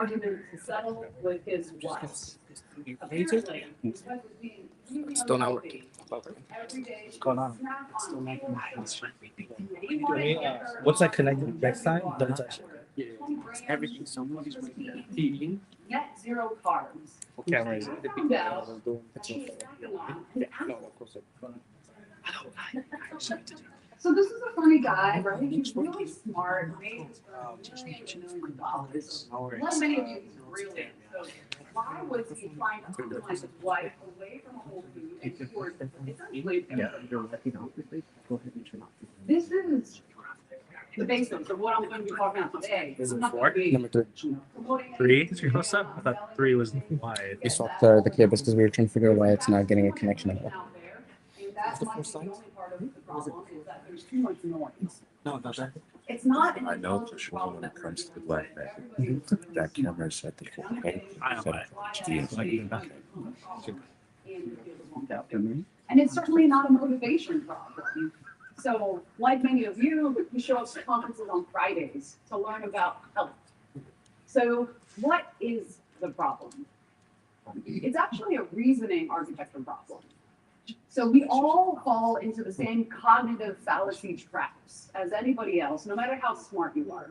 argument to settle with his wife. Apparently, his wife was being really Still not unhealthy. working. Every day, What's going on? snack on Still making my hands. he wanted to get her What's that on connected next time? Don't touch it. 20 grams Everything so much. eating net zero carbs. What camera is it? I found out that she was snacking on an No, apple. of course it. So this is a funny guy, right? He's really smart, made millions of dollars. Like many of you, he's brilliant. So why was he trying to optimize his wife away from whole food and towards essentially? Yeah, you're working off the place. Go ahead and turn off. This is the basics of what I'm going to be talking about today. Is it I'm not four? gonna be Number three. promoting Three? anything. Is your host up? I thought three was wide. We swapped the cables because we were trying to figure out why it's not getting a connection at all. Out there, and that the might first be the size? only part of the problem is that there's too much noise. No, not that. It's not an I know for intelligent sure when it problem. comes to the black bag, that camera is set to 4K, I know set why. to HD. And it's certainly not a motivation problem. So, like many of you, we show up to conferences on Fridays to learn about health. So, what is the problem? It's actually a reasoning architecture problem. So we all fall into the same cognitive fallacy traps as anybody else, no matter how smart you are.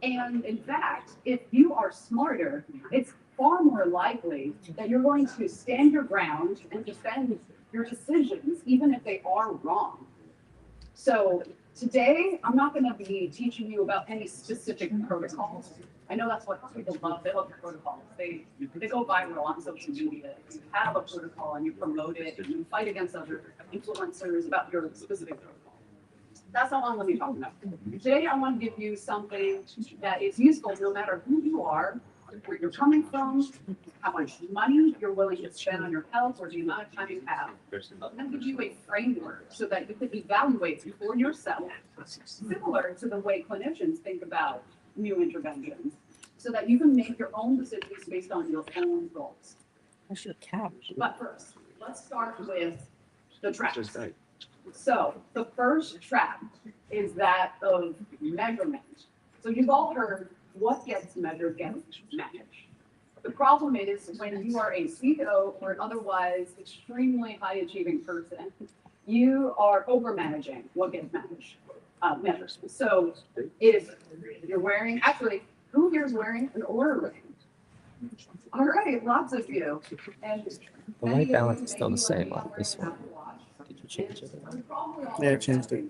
And in fact, if you are smarter, it's far more likely that you're going to stand your ground and defend your decisions, even if they are wrong. So today, I'm not going to be teaching you about any specific protocols. I know that's what people love. They love protocols. They go viral on social media. You have a protocol and you promote it and you fight against other influencers about your specific protocol. That's not what I'm going to be talking about. Today, I want to give you something that is useful no matter who you are, where you're coming from, how much money you're willing to spend on your health, or the amount of time you have. I'm going to give you a framework so that you can evaluate for yourself, similar to the way clinicians think about new interventions, so that you can make your own decisions based on your own goals. That's your couch. But first, let's start with the traps. So the first trap is that of measurement. So you've all heard what gets measured gets managed. The problem is when you are a CEO or an otherwise extremely high achieving person, you are over managing what gets managed. Measures. So if you're wearing, actually, who here is wearing an Oura ring? All right, lots of you. And The white balance is still the same on this one. Did you change it? yeah, I changed it.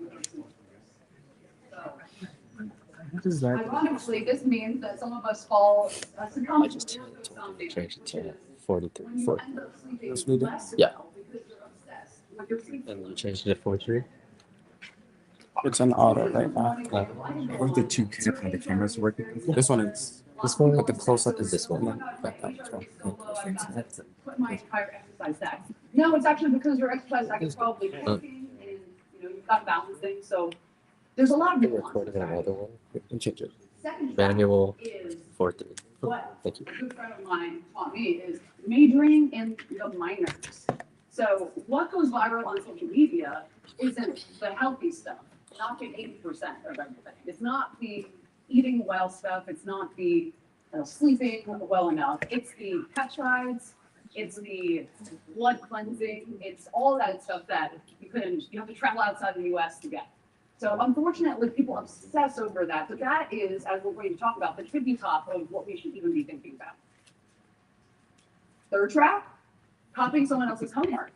What is that? Ironically, this means that some of us fall succumb I to just something. changed it to 43. When you 40. end up sleeping Yes, we did. less Yeah. well because you're obsessed with your sleep. And you changed it to 43? It's an auto right now. What are the two the cameras working? This one is. This one? But the close up is This one. Put my entire exercise stack. No, it's actually because your exercise stack is probably working and you've got balancing. So there's a lot of I nuance. recorded another one. You can change it. Second trap Manual is 43. what Thank you. a good friend of mine taught me is majoring in the minors. So what goes viral on social media isn't the healthy stuff, not the 80% of everything. It's not the eating well stuff. It's not the sleeping well enough. It's the peptides. It's the blood cleansing. It's all that stuff that you have to travel outside the U.S. to get. So unfortunately, people obsess over that. But that is, as we're going to talk about, the tippy top of what we should even be thinking about. Third trap, copying someone else's homework.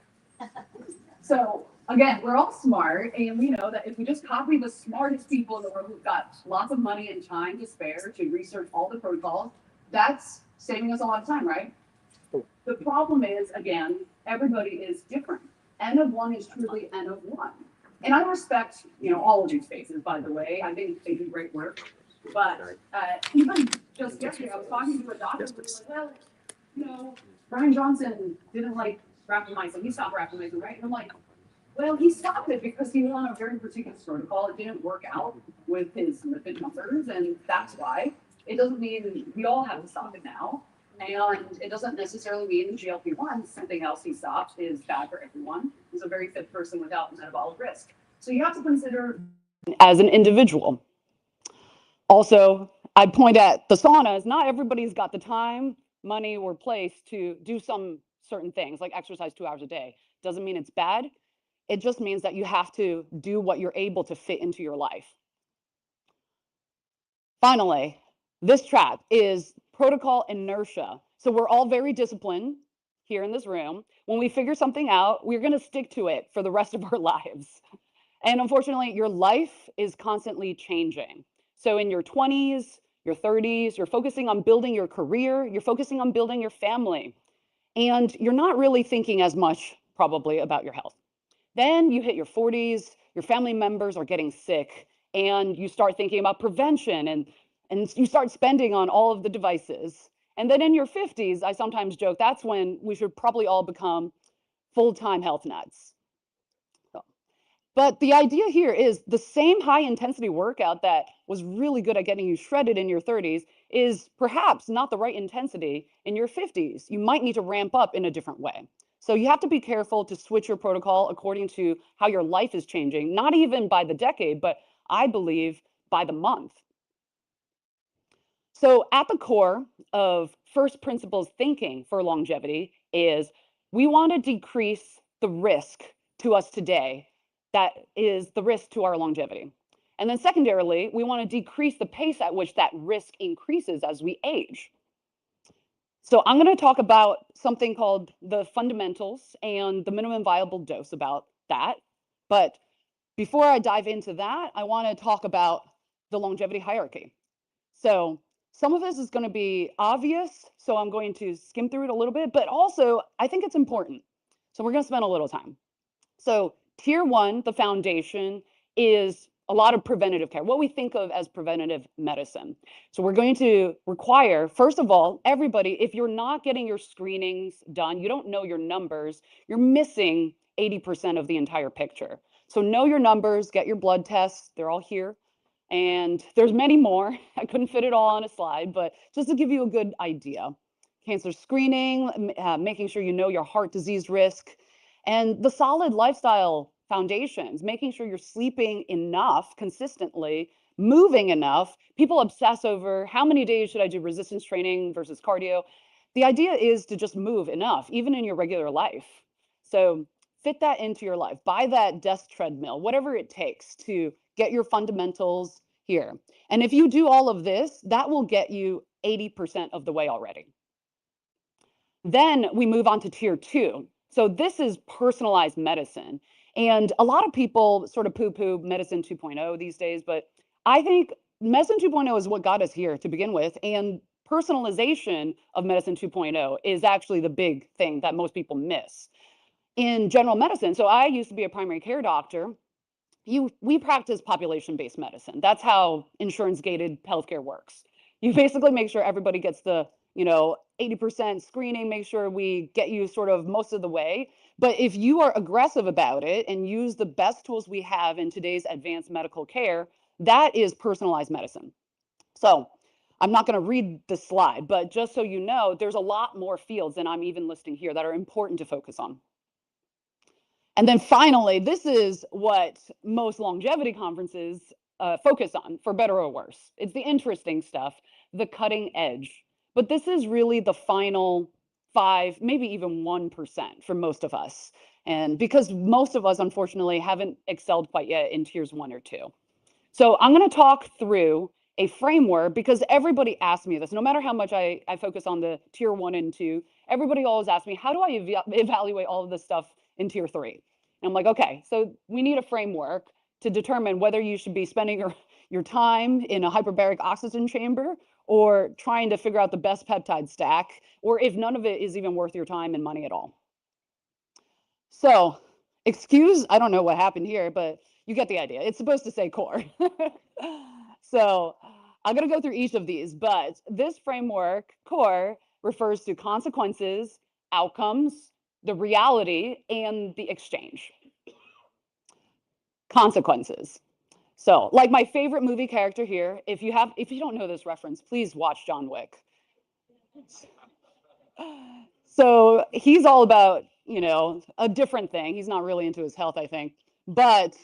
So again, we're all smart, and we know that if we just copy the smartest people in the world who've got lots of money and time to spare to research all the protocols, that's saving us a lot of time, right? The problem is, again, everybody is different. N of one is truly N of one. And I respect, all of these faces, by the way. I think they do great work. But even just yesterday, I was talking to a doctor who was like, well, Brian Johnson didn't like rapamycin. He stopped rapamycin, right? And I'm like, well, he stopped it because he was on a very particular protocol. It didn't work out with his lipid numbers, and that's why. It doesn't mean we all have to stop it now. And it doesn't necessarily mean the GLP-1, something else he stopped, is bad for everyone. He's a very fit person without metabolic risk. So you have to consider as an individual. Also, I'd point at the saunas. Not everybody's got the time, money, or place to do some certain things, like exercise 2 hours a day. Doesn't mean it's bad. It just means that you have to do what you're able to fit into your life. Finally, this trap is protocol inertia. So we're all very disciplined here in this room. When we figure something out, we're going to stick to it for the rest of our lives. And unfortunately, your life is constantly changing. So in your 20s, your 30s, you're focusing on building your career, you're focusing on building your family, and you're not really thinking as much probably about your health. Then you hit your 40s, your family members are getting sick, and you start thinking about prevention, and you start spending on all of the devices. And then in your 50s, I sometimes joke, that's when we should probably all become full-time health nuts. But the idea here is the same high intensity workout that was really good at getting you shredded in your 30s is perhaps not the right intensity in your 50s. You might need to ramp up in a different way. So you have to be careful to switch your protocol according to how your life is changing, not even by the decade, but I believe by the month. So at the core of first principles thinking for longevity is we want to decrease the risk to us today. That is the risk to our longevity. And then secondarily, we want to decrease the pace at which that risk increases as we age. So I'm going to talk about something called the fundamentals and the minimum viable dose about that. But before I dive into that, I want to talk about the longevity hierarchy. So some of this is going to be obvious, so I'm going to skim through it a little bit, but also I think it's important. So we're going to spend a little time. So tier 1, the foundation, is a lot of preventative care, what we think of as preventative medicine. So we're going to require, first of all, everybody, if you're not getting your screenings done, you don't know your numbers, you're missing 80% of the entire picture. So know your numbers, get your blood tests, they're all here. And there's many more. I couldn't fit it all on a slide, but just to give you a good idea. Cancer screening, making sure you know your heart disease risk, and the solid lifestyle foundations, making sure you're sleeping enough consistently, moving enough. People obsess over how many days should I do resistance training versus cardio. The idea is to just move enough, even in your regular life. So fit that into your life. Buy that desk treadmill, whatever it takes to get your fundamentals here. And if you do all of this, that will get you 80% of the way already. Then we move on to tier 2. So this is personalized medicine. And a lot of people sort of poo-poo medicine 2.0 these days, but I think medicine 2.0 is what got us here to begin with. And personalization of medicine 2.0 is actually the big thing that most people miss. In general medicine, so I used to be a primary care doctor. We practice population-based medicine. That's how insurance-gated healthcare works. You basically make sure everybody gets the 80% screening, make sure we get you sort of most of the way. But if you are aggressive about it and use the best tools we have in today's advanced medical care, that is personalized medicine. So I'm not going to read the slide, but just so you know, there's a lot more fields than I'm even listing here that are important to focus on. And then finally, this is what most longevity conferences focus on, for better or worse. It's the interesting stuff, the cutting edge. But this is really the final 5, maybe even 1% for most of us. And because most of us, unfortunately, haven't excelled quite yet in tiers 1 or 2. So I'm going to talk through a framework because everybody asks me this, no matter how much I focus on the tier 1 and 2, everybody always asks me, how do I evaluate all of this stuff in tier 3? And I'm like, okay, so we need a framework to determine whether you should be spending your time in a hyperbaric oxygen chamber or trying to figure out the best peptide stack, or if none of it is even worth your time and money at all. So I don't know what happened here, but you get the idea. It's supposed to say core. So I'm going to go through each of these, but this framework, core, refers to consequences, outcomes, the reality, and the exchange. Consequences. So, like my favorite movie character here, if you don't know this reference, please watch John Wick. So he's all about, a different thing. He's not really into his health, I think. But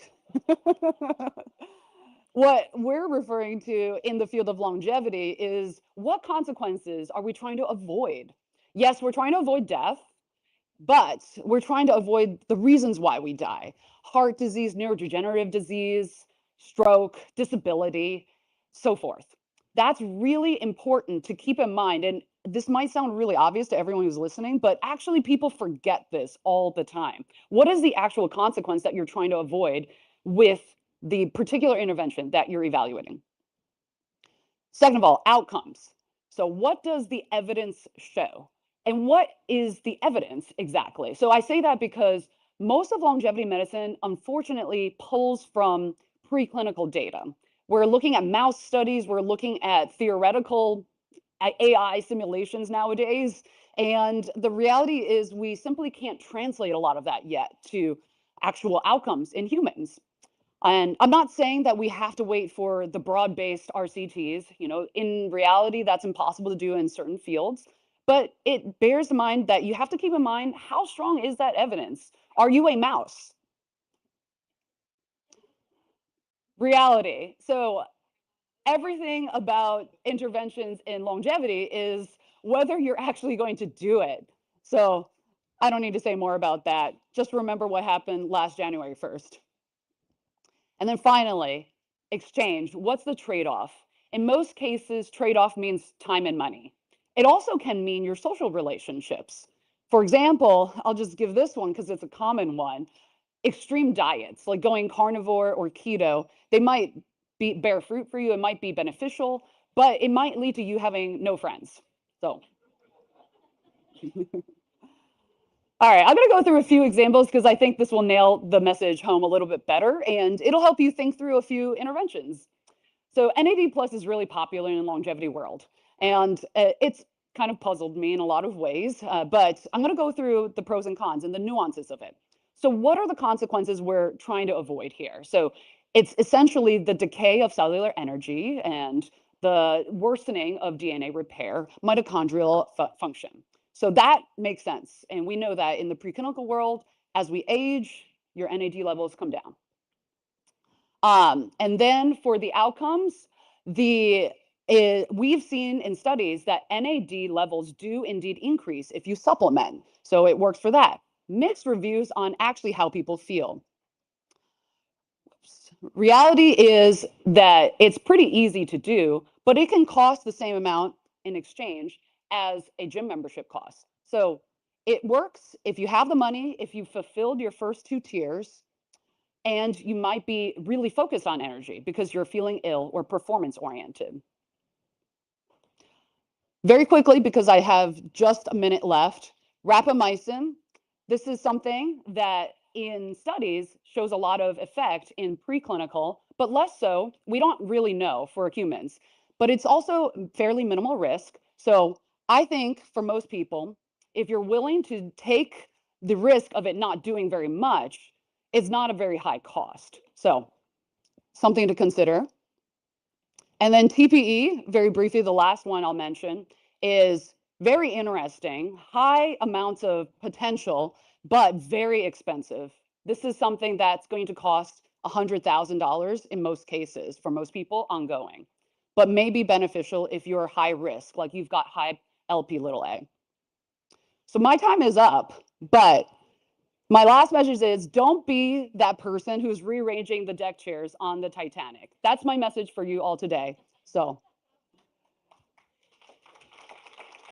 What we're referring to in the field of longevity is what consequences are we trying to avoid? Yes, we're trying to avoid death, but we're trying to avoid the reasons why we die: heart disease, neurodegenerative disease, stroke, disability, so forth. That's really important to keep in mind. And this might sound really obvious to everyone who's listening, but actually, people forget this all the time. What is the actual consequence that you're trying to avoid with the particular intervention that you're evaluating? Second of all, outcomes. So, what does the evidence show? And what is the evidence exactly? So, I say that because most of longevity medicine, unfortunately, pulls from preclinical data. We're looking at mouse studies, we're looking at theoretical AI simulations nowadays. And the reality is, we simply can't translate a lot of that yet to actual outcomes in humans. And I'm not saying that we have to wait for the broad-based RCTs. You know, in reality, that's impossible to do in certain fields. But it bears in mind that you have to keep in mind, how strong is that evidence? Are you a mouse? Reality. So everything about interventions in longevity is whether you're actually going to do it. So I don't need to say more about that. Just remember what happened last January 1st. And then finally, exchange. What's the trade-off? In most cases, trade-off means time and money. It also can mean your social relationships. For example, I'll just give this one because it's a common one. Extreme diets, like going carnivore or keto, they might bear fruit for you. It might be beneficial, but it might lead to you having no friends. So all right, I'm going to go through a few examples because I think this will nail the message home a little bit better, and it'll help you think through a few interventions. So NAD plus is really popular in the longevity world, and it's kind of puzzled me in a lot of ways, but I'm going to go through the pros and cons and the nuances of it. So what are the consequences we're trying to avoid here? So it's essentially the decay of cellular energy and the worsening of DNA repair, mitochondrial function. So that makes sense. And we know that in the preclinical world, as we age, your NAD levels come down. And then for the outcomes, we've seen in studies that NAD levels do indeed increase if you supplement. So it works for that. Mixed reviews on actually how people feel. Reality is that it's pretty easy to do, but it can cost the same amount in exchange as a gym membership costs. So it works if you have the money, if you've fulfilled your first two tiers, and you might be really focused on energy because you're feeling ill or performance oriented. Very quickly, because I have just a minute left, rapamycin. This is something that in studies shows a lot of effect in preclinical, but less so. We don't really know for humans, but it's also fairly minimal risk. So I think for most people, if you're willing to take the risk of it not doing very much, it's not a very high cost. So something to consider. And then TPE, very briefly, the last one I'll mention, is very interesting, high amounts of potential, but very expensive. This is something that's going to cost $100,000 in most cases for most people ongoing, but may be beneficial if you're high risk, like you've got high LP(a). So my time is up, but my last message is don't be that person who's rearranging the deck chairs on the Titanic. That's my message for you all today. So